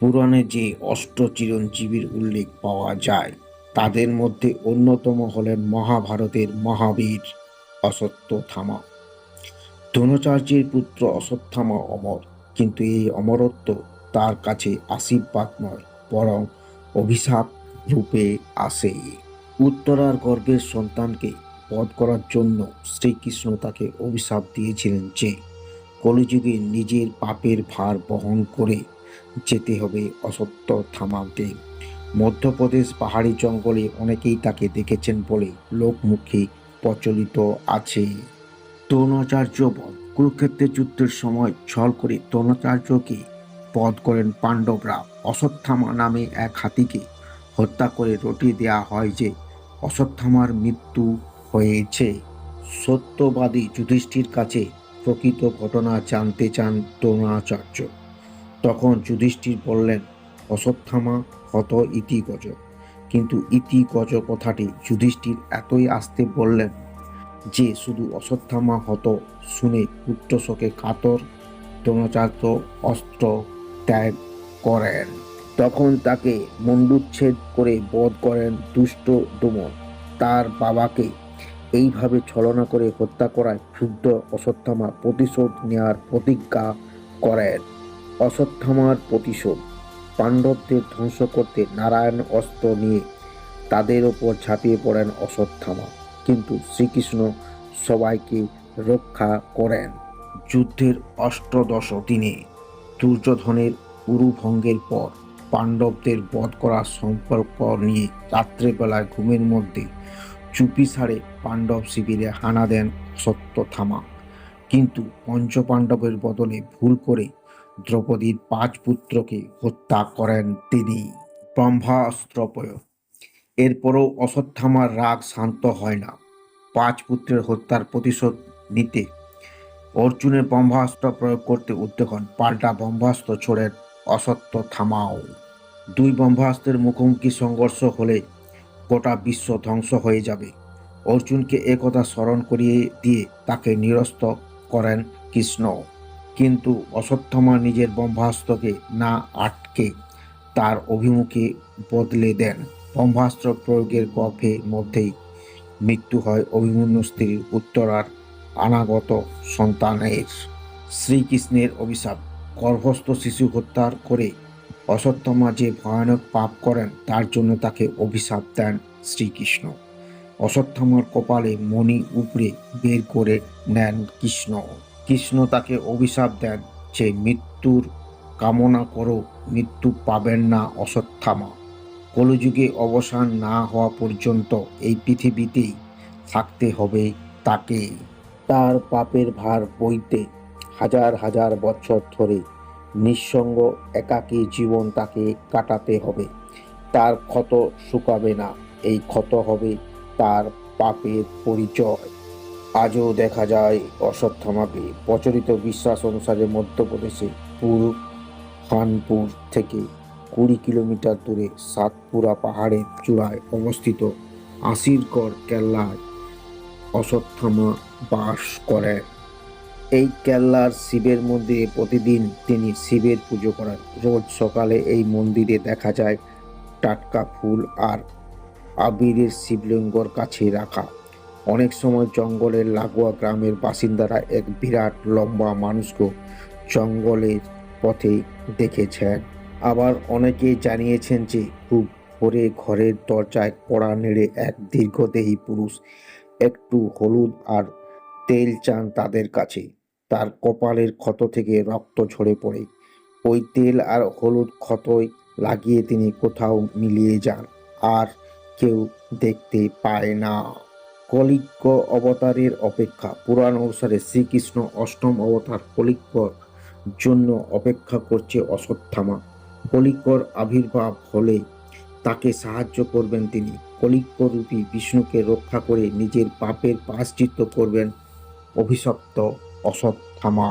পুরাণে যে চিরঞ্জীবীর উল্লেখ পাওয়া যায় তাদের মধ্যে অন্যতম হলেন মহাভারতের মহাবীর অশ্বত্থামা। দ্রোণাচার্যের পুত্র অশ্বত্থামা অমর, কিন্তু এই অমরত্ব তার কাছে আশীর্বাদ নয়, বরং অভিশাপ রূপে আসে। উত্তরার গর্ভের সন্তানকে বধ করার জন্য শ্রীকৃষ্ণ তাকে অভিশাপ দিয়েছিলেন যে কলিযুগে নিজের পাপের ভার বহন করে যেতে হবে অশ্বত্থামাকে। মধ্যপ্রদেশ পাহাড়ি জঙ্গলে অনেকেই তাকে দেখেছেন বলে লোকমুখে প্রচলিত আছে। দ্রোণাচার্য বধ। কুরুক্ষেত্রের যুদ্ধের সময় ছল করে দ্রোণাচার্যকে বধ করেন পাণ্ডবরা। অশ্বত্থামা নামে এক হাতিকে হত্যা করে রটিয়ে দেয়া হয় যে অশ্বত্থামার মৃত্যু হয়েছে। সত্যবাদী যুধিষ্ঠির কাছে প্রকৃত ঘটনা জানতে চান দ্রোণাচার্য। তখন যুধিষ্ঠির বললেন, অশ্বত্থামা হত ইতি গজ। কিন্তু ইতি গজ কথাটি যুধিষ্ঠির এতই আস্তে বললেন যে শুধু অশ্বত্থামা হত শুনে পুত্র শোকে কাতর দ্রোণাচার্য অস্ত্র ত্যাগ করেন। তখন তাকে মুণ্ডুচ্ছেদ করে বধ করেন দুষ্ট দমন। তার বাবাকে এইভাবে ছলনা করে হত্যা করায় ক্ষুব্ধ অশ্বত্থামা প্রতিশোধ নেওয়ার প্রতিজ্ঞা করেন। অশ্বত্থামার প্রতিশোধ। পাণ্ডবদের ধ্বংস করতে নারায়ণ অস্ত্র নিয়ে তাদের ওপর ঝাঁপিয়ে পড়েন অশ্বত্থামা, কিন্তু শ্রীকৃষ্ণ সবাইকে রক্ষা করেন। যুদ্ধের অষ্টাদশ দিনে দুর্যোধনের উরুভঙ্গের পর পাণ্ডবদের বধ করার সম্পর্ক নিয়ে রাত্রেবেলায় ঘুমের মধ্যে চুপিসারে পাণ্ডব শিবিরে হানা দেন অশ্বত্থামা, কিন্তু পঞ্চপাণ্ডবের বদলে ভুল করে দ্রৌপদীর 5 পুত্রকে হত্যা করেন তিনি। ব্রহ্মাস্ত্র প্রয়োগ। এরপরও অশ্বত্থামার রাগ শান্ত হয় না। 5 পুত্রের হত্যার প্রতিশোধ নিতে অর্জুনের ব্রহ্মাস্ত্র প্রয়োগ করতে উদ্যোগ হন। পাল্টা ব্রহ্মাস্ত্র ছোড়েন অশ্বত্থামাও। 2 ব্রহ্মাস্ত্রের মুখোমুখি সংঘর্ষ হলে গোটা বিশ্ব ধ্বংস হয়ে যাবে। অর্জুনকে একথা স্মরণ করিয়ে দিয়ে তাকে নিরস্ত করেন কৃষ্ণ, কিন্তু অশ্বত্থামা নিজের ব্রহ্মাস্ত্রকে না আটকে তার অভিমুখে বদলে দেন। ব্রহ্মাস্ত্র প্রয়োগের গর্ভের মধ্যেই মৃত্যু হয় অভিমন্যু স্ত্রী উত্তরার অনাগত সন্তানের। শ্রীকৃষ্ণের অভিশাপ। গর্ভস্থ শিশু হত্যা করে অশ্বত্থামা যে ভয়ানক পাপ করেন তার জন্য তাকে অভিশাপ দেন শ্রীকৃষ্ণ। অশ্বত্থামার কপালে মণি উপড়ে বের করে নেন কৃষ্ণ। কৃষ্ণ তাকে অভিশাপ দেন যে মৃত্যুর কামনা করো, মৃত্যু পাবেন না অশ্বত্থামা। কলিযুগে অবসান না হওয়া পর্যন্ত এই পৃথিবীতেই থাকতে হবে তাকে। তার পাপের ভার বইতে হাজার হাজার বছর ধরে নিঃসঙ্গ একাকী জীবন তাকে কাটাতে হবে। তার ক্ষত শুকাবে না, এই ক্ষত হবে তার পাপের পরিচয়। আজও দেখা যায় অশ্বত্থামাকে প্রচলিত বিশ্বাস অনুসারে মধ্যপ্রদেশে বুরহানপুর থেকে 20 কিলোমিটার দূরে সাতপুরা পাহাড়ের চূড়ায় অবস্থিত আশিরগড় কেল্লায় অশ্বত্থামা বাস করেন। এই কেল্লার শিবের মন্দিরে প্রতিদিন তিনি শিবের পুজো করেন। রোজ সকালে এই মন্দিরে দেখা যায় টাটকা ফুল আর আবিরের শিবলিঙ্গর কাছে রাখা। অনেক সময় জঙ্গলের লাগোয়া গ্রামের বাসিন্দারা এক বিরাট লম্বা মানুষকে জঙ্গলের পথে দেখেছেন। আবার অনেকেই জানিয়েছেন যে খুব ভোরে ঘরের দরজায় কড়া নেড়ে এক দীর্ঘদেহী পুরুষ একটু হলুদ আর তেল চান তাদের কাছে। তার কপালের ক্ষত থেকে রক্ত ঝরে পড়ে। ওই তেল আর হলুদ ক্ষতই লাগিয়ে তিনি কোথাও মিলিয়ে যান, আর কেউ দেখতে পায় না। কলিঙ্গ অবতারের অপেক্ষা। পুরাণ অনুসারে শ্রীকৃষ্ণ অষ্টম অবতার কলিঙ্গর জন্য অপেক্ষা করছে অশ্বত্থামা। কলিঙ্গর আবির্ভাব হলে তাকে সাহায্য করবেন তিনি। কলিঙ্গরূপী বিষ্ণুকে রক্ষা করে নিজের পাপের প্রায়শ্চিত্ত করবেন অভিশপ্ত অশ্বত্থামা।